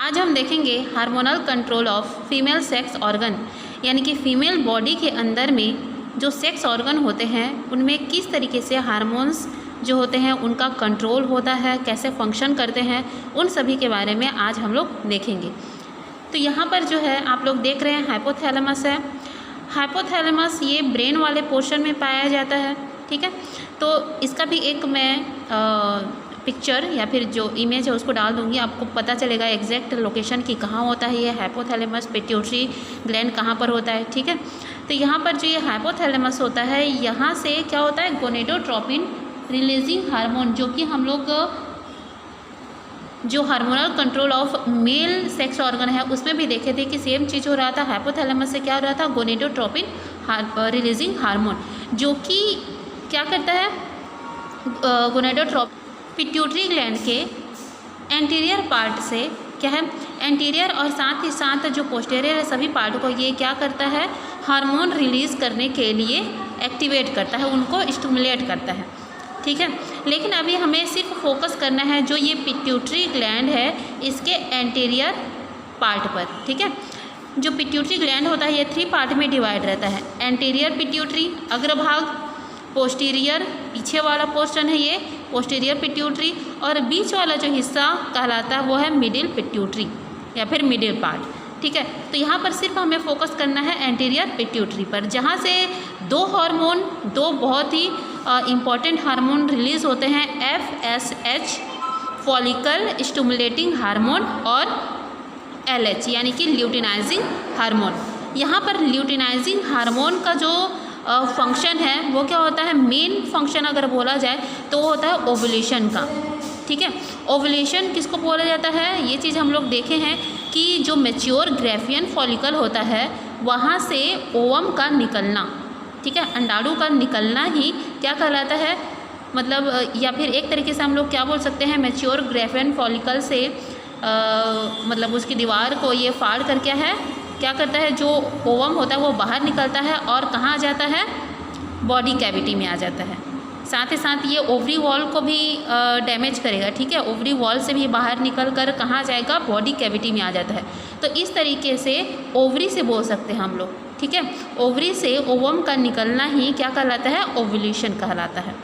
आज हम देखेंगे hormonal control of female sex organ, यानी कि फीमेल बॉडी के अंदर में जो सेक्स ऑर्गन होते हैं उनमें किस तरीके से हार्मोन्स जो होते हैं उनका कंट्रोल होता है, कैसे फंक्शन करते हैं, उन सभी के बारे में आज हम लोग देखेंगे। तो यहाँ पर जो है आप लोग देख रहे हैं हाइपोथैलेमस है। हाइपोथैलेमस ये ब्रेन वाले पोर्शन में पाया जाता है, ठीक है। तो इसका भी एक मैं पिक्चर या फिर जो इमेज है उसको डाल दूंगी, आपको पता चलेगा एग्जैक्ट लोकेशन की कहाँ होता है ये हाइपोथैलेमस, पिट्यूटरी ग्लैंड कहाँ पर होता है, ठीक है। तो यहाँ पर जो ये हाइपोथैलेमस होता है, यहाँ से क्या होता है, गोनेडोट्रोपिन रिलीजिंग हार्मोन, जो कि हम लोग जो hormonal control of male sex organ है उसमें भी देखे थे कि सेम चीज़ हो रहा था। हाइपोथैलेमस से क्या हो रहा था, गोनेडोट्रोपिन रिलीजिंग हार्मोन, जो कि क्या करता है, गोनेडोट्रोपिन पिट्यूटरी ग्लैंड के एंटीरियर पार्ट से क्या है, एंटीरियर और साथ ही साथ जो पोस्टीरियर है सभी पार्ट को ये क्या करता है, हार्मोन रिलीज़ करने के लिए एक्टिवेट करता है, उनको स्टिमुलेट करता है, ठीक है। लेकिन अभी हमें सिर्फ फोकस करना है जो ये पिट्यूटरी ग्लैंड है इसके एंटीरियर पार्ट पर, ठीक है। जो पिट्यूटरी ग्लैंड होता है ये 3 पार्ट में डिवाइड रहता है, एंटीरियर पिट्यूटरी अग्रभाग, पोस्टीरियर पीछे वाला पोर्शन है ये पोस्टीरियर पिट्यूटरी, और बीच वाला जो हिस्सा कहलाता है वो है मिडिल पिट्यूटरी या फिर मिडिल पार्ट, ठीक है। तो यहाँ पर सिर्फ हमें फोकस करना है एंटीरियर पिट्यूटरी पर, जहाँ से दो बहुत ही इम्पॉर्टेंट हार्मोन रिलीज़ होते हैं, FSH फॉलिकल स्टिमुलेटिंग हार्मोन और LH यानी कि ल्यूटिनाइजिंग हार्मोन। यहाँ पर ल्यूटिनाइजिंग हार्मोन का जो फंक्शन है वो क्या होता है, मेन फंक्शन अगर बोला जाए तो वो होता है ओवुलेशन का, ठीक है। ओवुलेशन किसको बोला जाता है, ये चीज़ हम लोग देखे हैं कि जो मैच्योर ग्राफियन फॉलिकल होता है वहाँ से ओवम का निकलना, ठीक है, अंडाणु का निकलना ही क्या कहलाता है, मतलब या फिर एक तरीके से हम लोग क्या बोल सकते हैं, मैच्योर ग्राफियन फॉलिकल से मतलब उसकी दीवार को ये फाड़ कर क्या करता है, जो ओवम होता है वो बाहर निकलता है और कहाँ आ जाता है, बॉडी कैविटी में आ जाता है। साथ ही साथ ये ओवरी वॉल को भी डैमेज करेगा, ठीक है, ओवरी वॉल से भी बाहर निकल कर कहाँ जाएगा, बॉडी कैविटी में आ जाता है। तो इस तरीके से ओवरी से बोल सकते हैं हम लोग, ठीक है, ओवरी से ओवम का निकलना ही क्या कहलाता है, ओवुलेशन कहलाता है,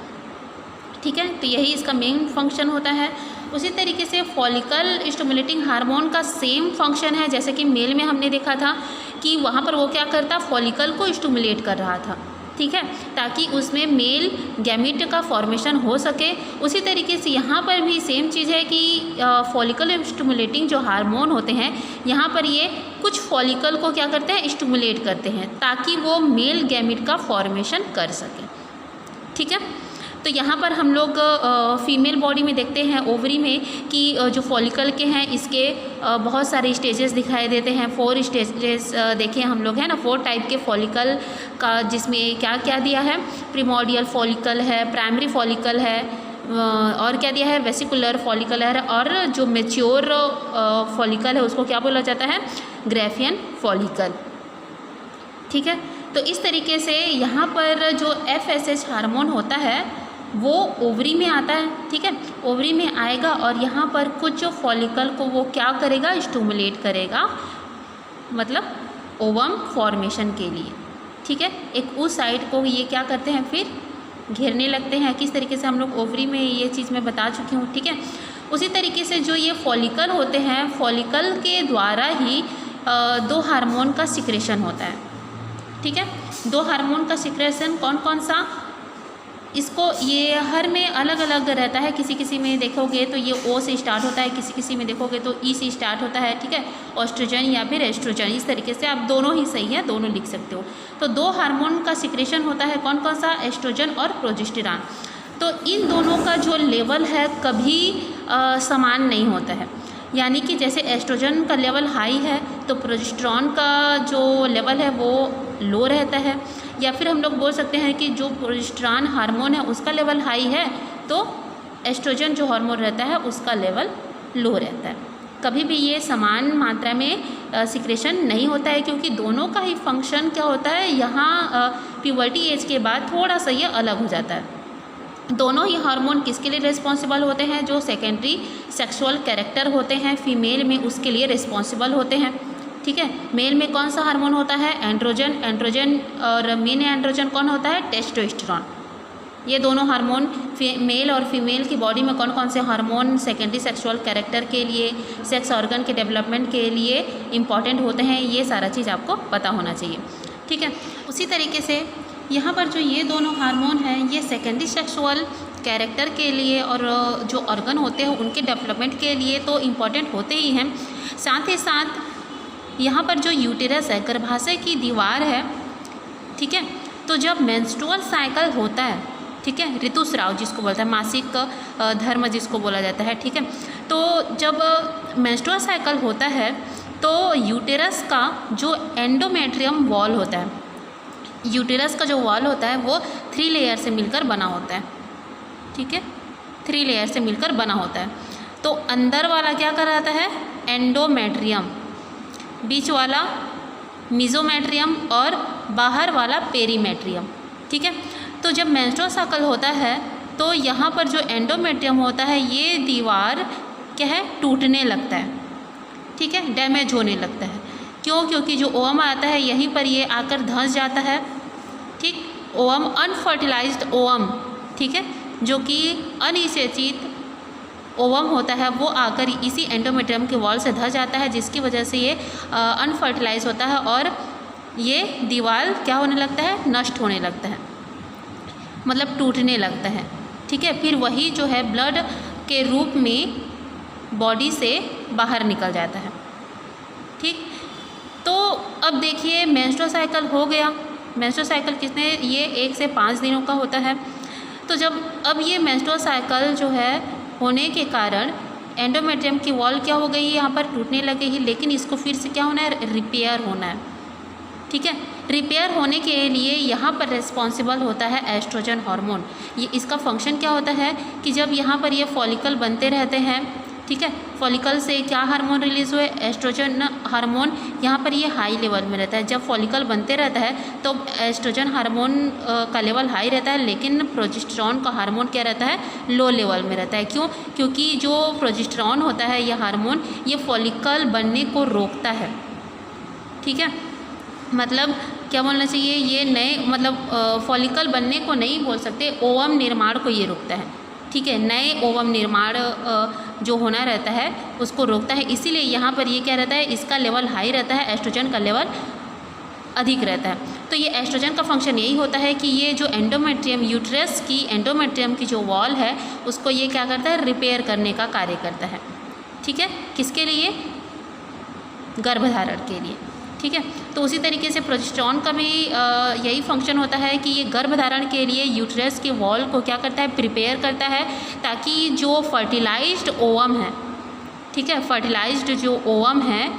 ठीक है। तो यही इसका मेन फंक्शन होता है। उसी तरीके से फॉलिकल स्टिमुलेटिंग हार्मोन का सेम फंक्शन है, जैसे कि मेल में हमने देखा था कि वहाँ पर वो क्या करता, फॉलिकल को स्टिमुलेट कर रहा था, ठीक है, ताकि उसमें मेल गैमीट का फॉर्मेशन हो सके। उसी तरीके से यहाँ पर भी सेम चीज़ है कि फॉलिकल स्टिमुलेटिंग जो हार्मोन होते हैं यहाँ पर ये कुछ फॉलिकल को क्या करते हैं, स्टिमुलेट करते हैं ताकि वो मेल गैमीट का फॉर्मेशन कर सके, ठीक है। तो यहाँ पर हम लोग फीमेल बॉडी में देखते हैं ओवरी में कि जो फॉलिकल के हैं इसके बहुत सारे स्टेजेस दिखाई देते हैं, 4 स्टेजेस देखे हम लोग, है ना, 4 टाइप के फॉलिकल का, जिसमें क्या क्या दिया है, प्रीमोर्डियल फॉलिकल है, प्राइमरी फॉलिकल है, और क्या दिया है, वेसिकुलर फॉलिकल है, और जो मैच्योर फॉलिकल है उसको क्या बोला जाता है, ग्राफियन फॉलिकल, ठीक है। तो इस तरीके से यहाँ पर जो FSH हार्मोन होता है वो ओवरी में आता है, ठीक है, ओवरी में आएगा और यहाँ पर कुछ फॉलिकल को वो क्या करेगा, स्टिमुलेट करेगा, मतलब ओवम फॉर्मेशन के लिए, ठीक है। एक उस साइड को ये क्या करते हैं, फिर घेरने लगते हैं। किस तरीके से हम लोग ओवरी में, ये चीज़ मैं बता चुकी हूँ, ठीक है। उसी तरीके से जो ये फॉलिकल होते हैं, फॉलिकल के द्वारा ही 2 हार्मोन का सिक्रेशन होता है, ठीक है। 2 हार्मोन का सिक्रेशन कौन कौन सा, इसको ये हर में अलग अलग रहता है, किसी किसी में देखोगे तो ये O से स्टार्ट होता है, किसी किसी में देखोगे तो E से स्टार्ट होता है, ठीक है, ऑस्ट्रोजन या फिर एस्ट्रोजन, इस तरीके से आप दोनों ही सही है, दोनों लिख सकते हो। तो 2 हार्मोन का सिक्रेशन होता है, कौन कौन सा, एस्ट्रोजन और प्रोजेस्टेरॉन। तो इन दोनों का जो लेवल है कभी समान नहीं होता है, यानी कि जैसे एस्ट्रोजन का लेवल हाई है तो प्रोजेस्टेरॉन का जो लेवल है वो लो रहता है, या फिर हम लोग बोल सकते हैं कि जो प्रोजेस्टेरॉन हार्मोन है उसका लेवल हाई है तो एस्ट्रोजन जो हार्मोन रहता है उसका लेवल लो रहता है। कभी भी ये समान मात्रा में सिक्रेशन नहीं होता है, क्योंकि दोनों का ही फंक्शन क्या होता है, यहाँ प्यूबर्टी एज के बाद थोड़ा सा ये अलग हो जाता है, दोनों ही हार्मोन किसके लिए रिस्पॉन्सिबल होते हैं? जो सेकेंडरी सेक्सुअल कैरेक्टर होते हैं फीमेल में, उसके लिए रिस्पॉन्सिबल होते हैं। ठीक है, मेल में कौन सा हार्मोन होता है? एंड्रोजन। एंड्रोजन और मेन एंड्रोजन कौन होता है? टेस्टोस्टेरोन। ये दोनों हार्मोन मेल और फीमेल की बॉडी में कौन कौन से हार्मोन सेकेंडरी सेक्सुअल कैरेक्टर के लिए, सेक्स ऑर्गन के डेवलपमेंट के लिए इम्पॉर्टेंट होते हैं, ये सारा चीज़ आपको पता होना चाहिए। ठीक है, उसी तरीके से यहाँ पर जो ये दोनों हार्मोन हैं ये सेकेंडरी सेक्सुअल कैरेक्टर के लिए और जो ऑर्गन होते हैं उनके डेवलपमेंट के लिए तो इम्पॉर्टेंट होते ही हैं। साथ ही साथ यहाँ पर जो यूटेरस है, गर्भाशय की दीवार है, ठीक है, तो जब मेंस्ट्रुअल साइकिल होता है, ठीक है, ऋतुस्राव जिसको बोलता है, मासिक धर्म जिसको बोला जाता है, ठीक है, तो जब मेंस्ट्रुअल साइकिल होता है तो यूटेरस का जो एंडोमेट्रियम वॉल होता है, यूटेरस का जो वॉल होता है वो 3 लेयर से मिलकर बना होता है। ठीक है, 3 लेयर से मिलकर बना होता है। तो अंदर वाला क्या कहलाता है? एंडोमेट्रियम, बीच वाला मीजोमेट्रियम और बाहर वाला पेरीमेट्रियम। ठीक है, तो जब मेंस्ट्रुअल साइकिल होता है तो यहाँ पर जो एंडोमेट्रियम होता है ये दीवार क्या है? टूटने लगता है। ठीक है, डैमेज होने लगता है। क्यों? क्योंकि जो ओवम आता है यहीं पर ये आकर धंस जाता है। ठीक, ओवम अनफर्टिलाइज्ड ओवम, ठीक है, जो कि अनिषेचित ओवम होता है वो आकर इसी एंडोमेट्रियम के वॉल से धंस जाता है, जिसकी वजह से ये अनफर्टिलाइज होता है और ये दीवार क्या होने लगता है? नष्ट होने लगता है, मतलब टूटने लगता है। ठीक है, फिर वही जो है ब्लड के रूप में बॉडी से बाहर निकल जाता है। ठीक, तो अब देखिए मेंस्ट्रुअल साइकिल हो गया। मेंस्ट्रुअल साइकिल कितने? ये 1 से 5 दिनों का होता है। तो जब अब ये मेंस्ट्रुअल साइकिल जो है होने के कारण एंडोमेट्रियम की वॉल क्या हो गई? यहाँ पर टूटने लगेगी, लेकिन इसको फिर से क्या होना है? रिपेयर होना है। ठीक है, रिपेयर होने के लिए यहाँ पर रिस्पॉन्सिबल होता है एस्ट्रोजन हार्मोन। ये इसका फंक्शन क्या होता है कि जब यहाँ पर ये फॉलिकल बनते रहते हैं, ठीक है, फॉलिकल से क्या हार्मोन रिलीज़ हुए? Estrogen hormone. यहाँ पर ये हाई लेवल में रहता है। जब फॉलिकल बनते रहता है तो एस्ट्रोजन हार्मोन का लेवल हाई रहता है, लेकिन प्रोजेस्टेरॉन का हार्मोन क्या रहता है? लो लेवल में रहता है। क्यों? क्योंकि जो प्रोजेस्टेरॉन होता है ये हार्मोन ये फॉलिकल बनने को रोकता है। ठीक है, मतलब क्या बोलना चाहिए? ये नए मतलब फॉलिकल बनने को नहीं बोल सकते, ओवम निर्माण को ये रोकता है। ठीक है, नए ओवम निर्माण जो होना रहता है उसको रोकता है। इसीलिए यहाँ पर ये क्या रहता है? इसका लेवल हाई रहता है, एस्ट्रोजन का लेवल अधिक रहता है। तो ये एस्ट्रोजन का फंक्शन यही होता है कि ये जो एंडोमेट्रियम, यूट्रस की एंडोमेट्रियम की जो वॉल है उसको ये क्या करता है? रिपेयर करने का कार्य करता है। ठीक है, किसके लिए? गर्भधारण के लिए। ठीक है, तो उसी तरीके से प्रोजेस्टेरॉन का भी यही फंक्शन होता है कि ये गर्भधारण के लिए यूट्रस के वॉल को क्या करता है? प्रिपेयर करता है, ताकि जो फर्टिलाइज्ड ओवम है, ठीक है, फर्टिलाइज्ड जो ओवम है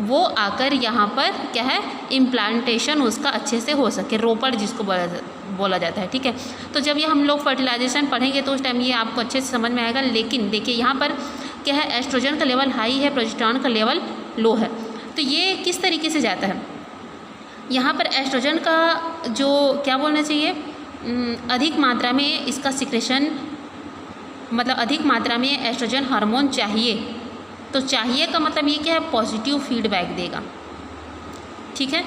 वो आकर यहाँ पर क्या है? इम्प्लांटेशन उसका अच्छे से हो सके, रोपड़ जिसको बोला जाता है। ठीक है, तो जब ये हम लोग फर्टिलाइजेशन पढ़ेंगे तो उस टाइम ये आपको अच्छे से समझ में आएगा। लेकिन देखिए यहाँ पर क्या है? एस्ट्रोजन का लेवल हाई है, प्रोजेस्टेरॉन का लेवल लो है। तो ये किस तरीके से जाता है? यहाँ पर एस्ट्रोजन का जो क्या बोलना चाहिए? अधिक मात्रा में इसका सिक्रेशन, मतलब अधिक मात्रा में एस्ट्रोजन हार्मोन चाहिए। तो चाहिए का मतलब ये क्या है? पॉजिटिव फीडबैक देगा। ठीक है,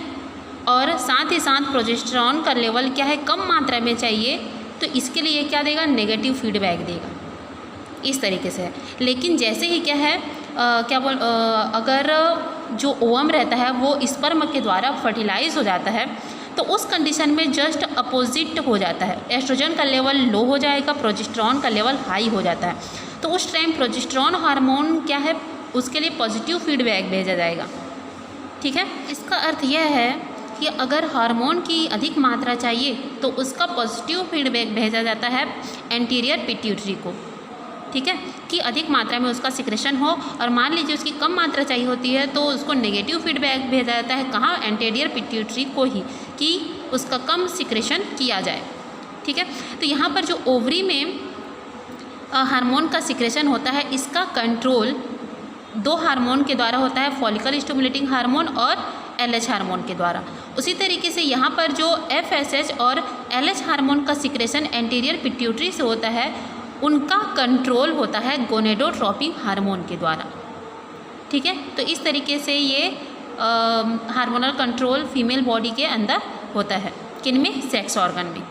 और साथ ही साथ प्रोजेस्टेरॉन का लेवल क्या है? कम मात्रा में चाहिए, तो इसके लिए क्या देगा? नेगेटिव फीडबैक देगा। इस तरीके से है। लेकिन जैसे ही क्या है अगर जो ओवम रहता है वो स्पर्म के द्वारा फर्टिलाइज हो जाता है तो उस कंडीशन में जस्ट अपोजिट हो जाता है। एस्ट्रोजन का लेवल लो हो जाएगा, प्रोजेस्टेरॉन का लेवल हाई हो जाता है। तो उस टाइम प्रोजेस्टेरॉन हार्मोन क्या है? उसके लिए पॉजिटिव फीडबैक भेजा जाएगा। ठीक है, इसका अर्थ यह है कि अगर हार्मोन की अधिक मात्रा चाहिए तो उसका पॉजिटिव फीडबैक भेजा जाता है एंटीरियर पिट्यूटरी को। ठीक है, कि अधिक मात्रा में उसका सिक्रेशन हो, और मान लीजिए उसकी कम मात्रा चाहिए होती है तो उसको नेगेटिव फीडबैक भेजा जाता है। कहाँ? एंटीरियर पिट्यूटरी को ही, कि उसका कम सिक्रेशन किया जाए। ठीक है, तो यहाँ पर जो ओवरी में हार्मोन का सिक्रेशन होता है इसका कंट्रोल 2 हार्मोन के द्वारा होता है, फॉलिकल स्टिमुलेटिंग हार्मोन और LH हार्मोन के द्वारा। उसी तरीके से यहाँ पर जो FSH और LH हार्मोन का सिक्रेशन एंटीरियर पिट्यूटरी से होता है, उनका कंट्रोल होता है गोनेडोट्रोपिक हार्मोन के द्वारा। ठीक है, तो इस तरीके से ये हार्मोनल कंट्रोल फीमेल बॉडी के अंदर होता है, किन में? सेक्स ऑर्गन में।